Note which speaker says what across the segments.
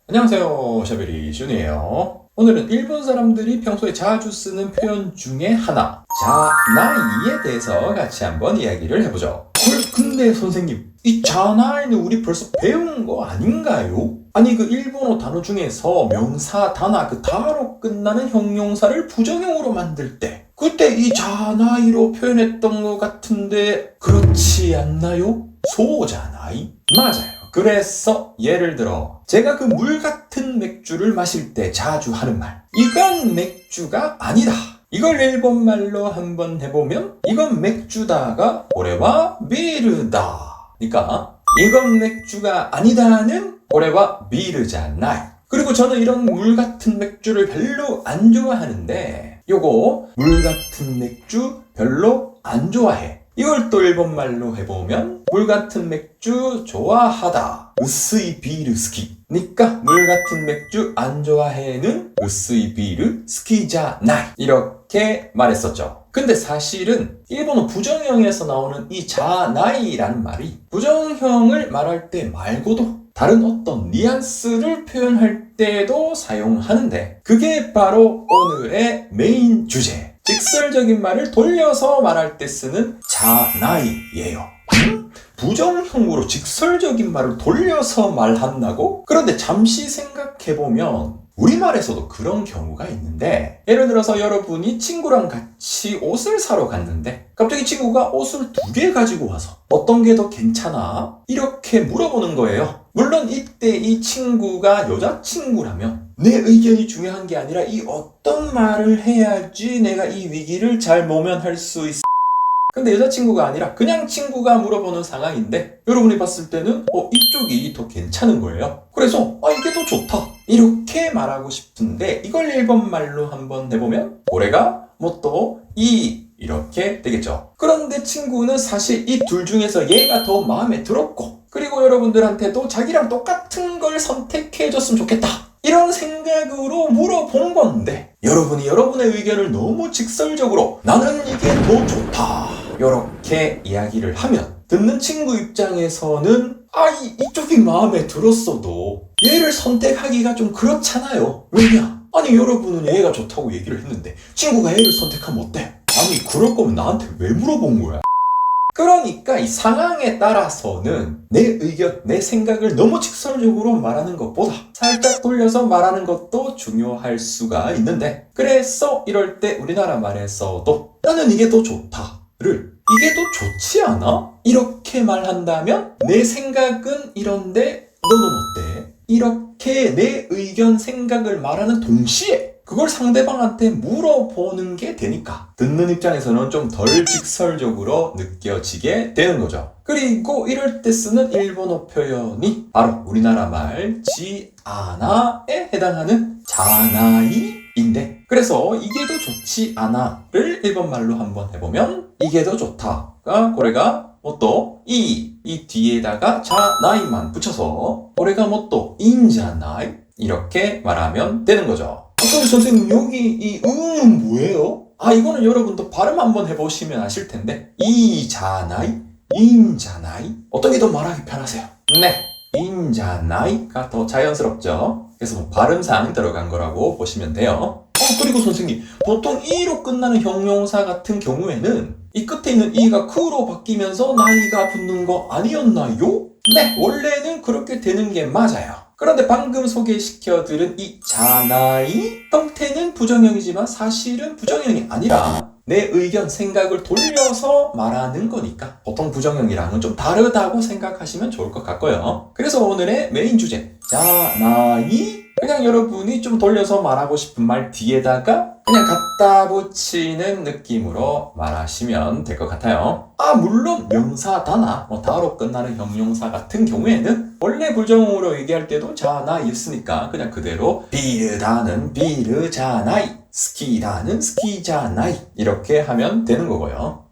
Speaker 1: 안녕하세요, 샤베리 슌이에요. 오늘은 일본 사람들이 평소에 자주 쓰는 표현 중에 하나, 자나이에 대해서 같이 한번 이야기를 해보죠. 근데 선생님, 이 자나이는 우리 벌써 배운 거 아닌가요? 아니 그 일본어 단어 중에서 명사, 다나, 그 다로 끝나는 형용사를 부정형으로 만들 때 그때 이 자나이로 표현했던 것 같은데 그렇지 않나요? 소자나이? 맞아요. 그래서 예를 들어 제가 그 물 같은 맥주를 마실 때 자주 하는 말, 이건 맥주가 아니다. 이걸 일본말로 한번 해보면 이건 맥주다가 고래와 비르다. 그러니까 이건 맥주가 아니다는 고래와 비르잖아요. 그리고 저는 이런 물 같은 맥주를 별로 안 좋아하는데 요거 물 같은 맥주 별로 안 좋아해. 이걸 또 일본말로 해보면 물 같은 맥주 좋아하다. 으스이 비르 스키. 니까 물 같은 맥주 안 좋아해는 으스이 비르 스키자나이. 이렇게 말했었죠. 근데 사실은 일본어 부정형에서 나오는 이 자나이라는 말이 부정형을 말할 때 말고도 다른 어떤 뉘앙스를 표현할 때도 사용하는데 그게 바로 오늘의 메인 주제. 직설적인 말을 돌려서 말할 때 쓰는 자나이예요. 부정형으로 직설적인 말을 돌려서 말한다고? 그런데 잠시 생각해보면 우리말에서도 그런 경우가 있는데 예를 들어서 여러분이 친구랑 같이 옷을 사러 갔는데 갑자기 친구가 옷을 2개 가지고 와서 어떤 게 더 괜찮아? 이렇게 물어보는 거예요. 물론 이때 이 친구가 여자친구라면 내 의견이 중요한 게 아니라 이 어떤 말을 해야지 내가 이 위기를 잘 모면할 수 있어. 근데 여자친구가 아니라 그냥 친구가 물어보는 상황인데 여러분이 봤을 때는 이쪽이 더 괜찮은 거예요. 그래서 이게 더 좋다 이렇게 말하고 싶은데 이걸 일본말로 한번 해보면 고래가 뭐 또 이렇게 되겠죠. 그런데 친구는 사실 이 둘 중에서 얘가 더 마음에 들었고 그리고 여러분들한테도 자기랑 똑같은 걸 선택해줬으면 좋겠다 이런 생각으로 물어본 건데 여러분이 여러분의 의견을 너무 직설적으로 나는 이게 더 좋다 이렇게 이야기를 하면 듣는 친구 입장에서는 이쪽이 마음에 들었어도 얘를 선택하기가 좀 그렇잖아요. 왜냐? 아니 여러분은 얘가 좋다고 얘기를 했는데 친구가 얘를 선택하면 어때? 아니 그럴 거면 나한테 왜 물어본 거야? 그러니까 이 상황에 따라서는 내 의견, 내 생각을 너무 직설적으로 말하는 것보다 살짝 돌려서 말하는 것도 중요할 수가 있는데 그래서 이럴 때 우리나라 말에서도 나는 이게 더 좋다를 이게 더 좋지 않아? 이렇게 말한다면 내 생각은 이런데 너는 어때? 이렇게 내 의견, 생각을 말하는 동시에 그걸 상대방한테 물어보는 게 되니까 듣는 입장에서는 좀 덜 직설적으로 느껴지게 되는 거죠. 그리고 이럴 때 쓰는 일본어 표현이 바로 우리나라 말 지아나에 해당하는 자나이인데 그래서 이게 더 좋지 않아를 일본말로 한번 해보면 이게 더 좋다가 고래가 뭐 또 이 뒤에다가 자나이만 붙여서 고래가 뭐 또 인자나이 이렇게 말하면 되는 거죠. 그럼 선생님 여기 이 응은 뭐예요? 이거는 여러분도 발음 한번 해보시면 아실 텐데 이자나이, 인자나이 어떤 게 더 말하기 편하세요? 네, 인자나이가 더 자연스럽죠. 그래서 뭐 발음상 들어간 거라고 보시면 돼요. 그리고 선생님 보통 이로 끝나는 형용사 같은 경우에는 이 끝에 있는 이가 크로 바뀌면서 나이가 붙는 거 아니었나요? 네, 원래는 그렇게 되는 게 맞아요. 그런데 방금 소개시켜드린 이 자나이 형태는 부정형이지만 사실은 부정형이 아니라 내 의견, 생각을 돌려서 말하는 거니까 보통 부정형이랑은 좀 다르다고 생각하시면 좋을 것 같고요. 그래서 오늘의 메인 주제 자나이 그냥 여러분이 좀 돌려서 말하고 싶은 말 뒤에다가 그냥 갖다 붙이는 느낌으로 말하시면 될 것 같아요. 물론 명사, 다나, 다로 끝나는 형용사 같은 경우에는 원래 부정형으로 얘기할 때도 자나이였으니까 그냥 그대로 비르다는 비르자나이, 스키다는 스키자나이 이렇게 하면 되는 거고요.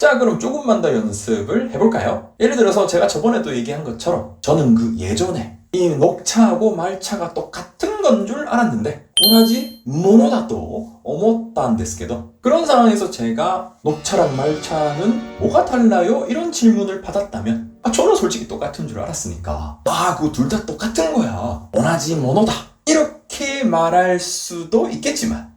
Speaker 1: 자, 그럼 조금만 더 연습을 해볼까요? 예를 들어서 제가 저번에도 얘기한 것처럼 저는 그 예전에 이 녹차하고 말차가 똑같은 건 줄 알았는데 오나지 모노다또 오모탄 데스케도 그런 상황에서 제가 녹차랑 말차는 뭐가 달라요? 이런 질문을 받았다면 저는 솔직히 똑같은 줄 알았으니까 그거 둘 다 똑같은 거야 오나지 모노다 이렇게 말할 수도 있겠지만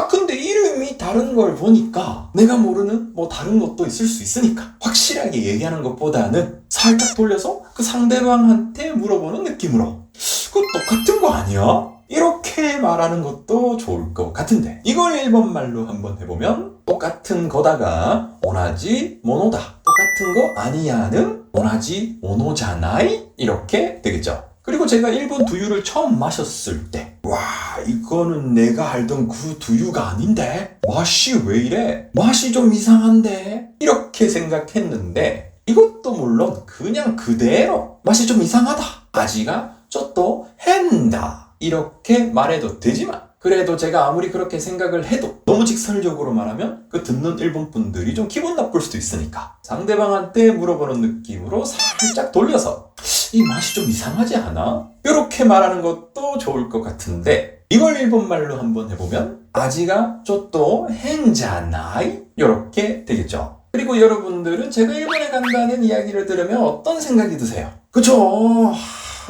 Speaker 1: 근데 이름이 다른 걸 보니까 내가 모르는 뭐 다른 것도 있을 수 있으니까 확실하게 얘기하는 것보다는 살짝 돌려서 그 상대방한테 물어보는 느낌으로 그거 똑같은 거 아니야? 이렇게 말하는 것도 좋을 것 같은데 이걸 일본 말로 한번 해보면 똑같은 거다가 오나지 모노다 똑같은 거 아니야는 오나지 모노잖아이 이렇게 되겠죠. 그리고 제가 일본 두유를 처음 마셨을 때 와 이거는 내가 알던 그 두유가 아닌데 맛이 왜 이래? 맛이 좀 이상한데? 이렇게 생각했는데 이것도 물론 그냥 그대로 맛이 좀 이상하다 아지가 쪼또 hen다 이렇게 말해도 되지만 그래도 제가 아무리 그렇게 생각을 해도 너무 직설적으로 말하면 그 듣는 일본 분들이 좀 기분 나쁠 수도 있으니까 상대방한테 물어보는 느낌으로 살짝 돌려서 이 맛이 좀 이상하지 않아? 이렇게 말하는 것도 좋을 것 같은데 이걸 일본말로 한번 해보면 아지가 쪼또 hen잖아이 이렇게 되겠죠. 그리고 여러분들은 제가 일본에 간다는 이야기를 들으면 어떤 생각이 드세요? 그쵸?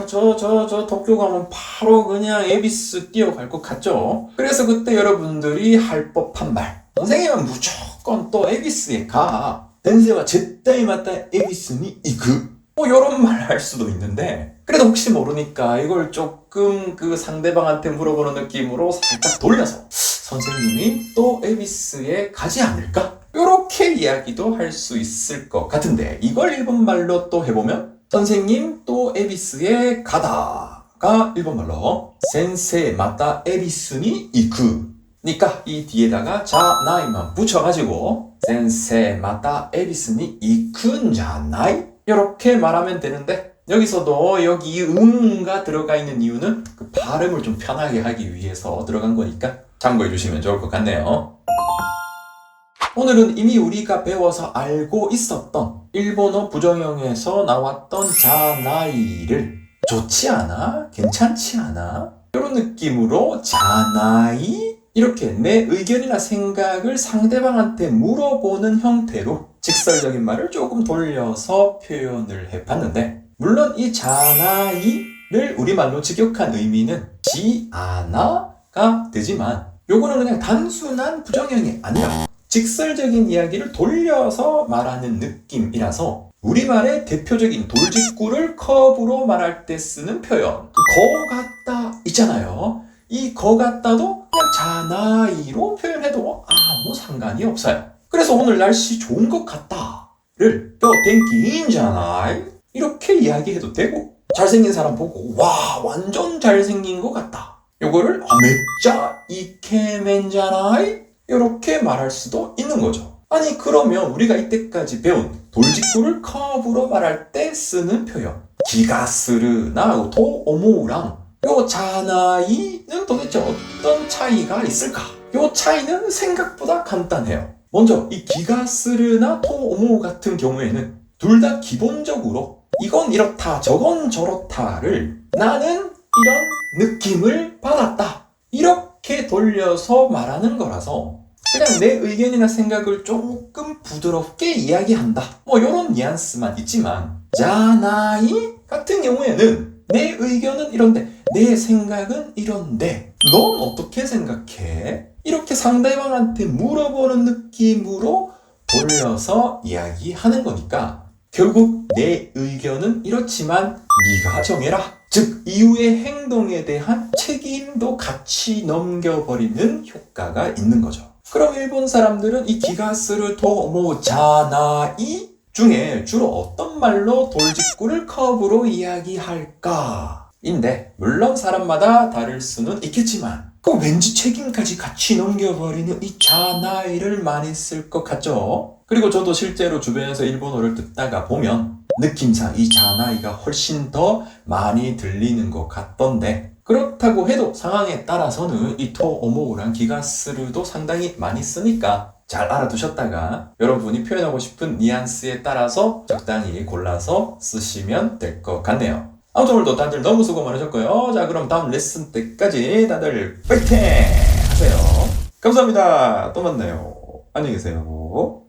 Speaker 1: 저 도쿄 가면 바로 그냥 에비스 뛰어갈 것 같죠? 그래서 그때 여러분들이 할 법한 말 선생님은 무조건 또 에비스에 가 댄세와 제따이 맞다 에비스니 이그 요런 말 할 수도 있는데 그래도 혹시 모르니까 이걸 조금 그 상대방한테 물어보는 느낌으로 살짝 돌려서 선생님이 또 에비스에 가지 않을까? 요렇게 이야기도 할 수 있을 것 같은데 이걸 일본말로 또 해보면 선생님 또 에비스에 가다가 일본말로 센세 마타 에비스니 이쿠 니까 이 뒤에다가 자나이만 붙여가지고 센세 마타 에비스니 이쿠인자나이 이렇게 말하면 되는데 여기서도 여기 응가 들어가 있는 이유는 그 발음을 좀 편하게 하기 위해서 들어간 거니까 참고해 주시면 좋을 것 같네요. 오늘은 이미 우리가 배워서 알고 있었던 일본어 부정형에서 나왔던 자나이를 좋지 않아? 괜찮지 않아? 이런 느낌으로 자나이? 이렇게 내 의견이나 생각을 상대방한테 물어보는 형태로 직설적인 말을 조금 돌려서 표현을 해봤는데 물론 이 자나이를 우리말로 직역한 의미는 지아나가 되지만 요거는 그냥 단순한 부정형이 아니라 직설적인 이야기를 돌려서 말하는 느낌이라서 우리말의 대표적인 돌직구를 커브로 말할 때 쓰는 표현 거 같다 있잖아요. 이 거 같다도 그냥 자나이로 표현해도 아무 상관이 없어요. 그래서 오늘 날씨 좋은 것 같다를 또 땡기인자나이 이렇게 이야기해도 되고 잘생긴 사람 보고 와 완전 잘생긴 것 같다 요거를 메짜 이케멘자나이 이렇게 말할 수도 있는 거죠. 아니 그러면 우리가 이때까지 배운 돌직구를 커브로 말할 때 쓰는 표현 기가스르나 도오모우랑 요 자나이는 도대체 어떤 차이가 있을까? 요 차이는 생각보다 간단해요. 먼저 이 기가스르나 토오모우 같은 경우에는 둘 다 기본적으로 이건 이렇다 저건 저렇다를 나는 이런 느낌을 받았다 이렇게 돌려서 말하는 거라서 그냥 내 의견이나 생각을 조금 부드럽게 이야기한다 뭐 이런 뉘앙스만 있지만 자나이 같은 경우에는 내 의견은 이런데 내 생각은 이런데 넌 어떻게 생각해? 이렇게 상대방한테 물어보는 느낌으로 돌려서 이야기하는 거니까 결국 내 의견은 이렇지만 네가 정해라. 즉 이후의 행동에 대한 책임도 같이 넘겨버리는 효과가 있는 거죠. 그럼 일본 사람들은 이 기가스르 토모 자나이 중에 주로 어떤 말로 돌직구를 커브로 이야기할까? 인데 물론 사람마다 다를 수는 있겠지만 그 왠지 책임까지 같이 넘겨버리는 이 자나이를 많이 쓸 것 같죠? 그리고 저도 실제로 주변에서 일본어를 듣다가 보면 느낌상 이 자나이가 훨씬 더 많이 들리는 것 같던데 그렇다고 해도 상황에 따라서는 이 토오모우랑 기가스르도 상당히 많이 쓰니까 잘 알아두셨다가 여러분이 표현하고 싶은 뉘앙스에 따라서 적당히 골라서 쓰시면 될 것 같네요. 아무튼 오늘도 다들 너무 수고 많으셨고요. 자 그럼 다음 레슨 때까지 다들 파이팅 하세요. 감사합니다. 또 만나요. 안녕히 계세요.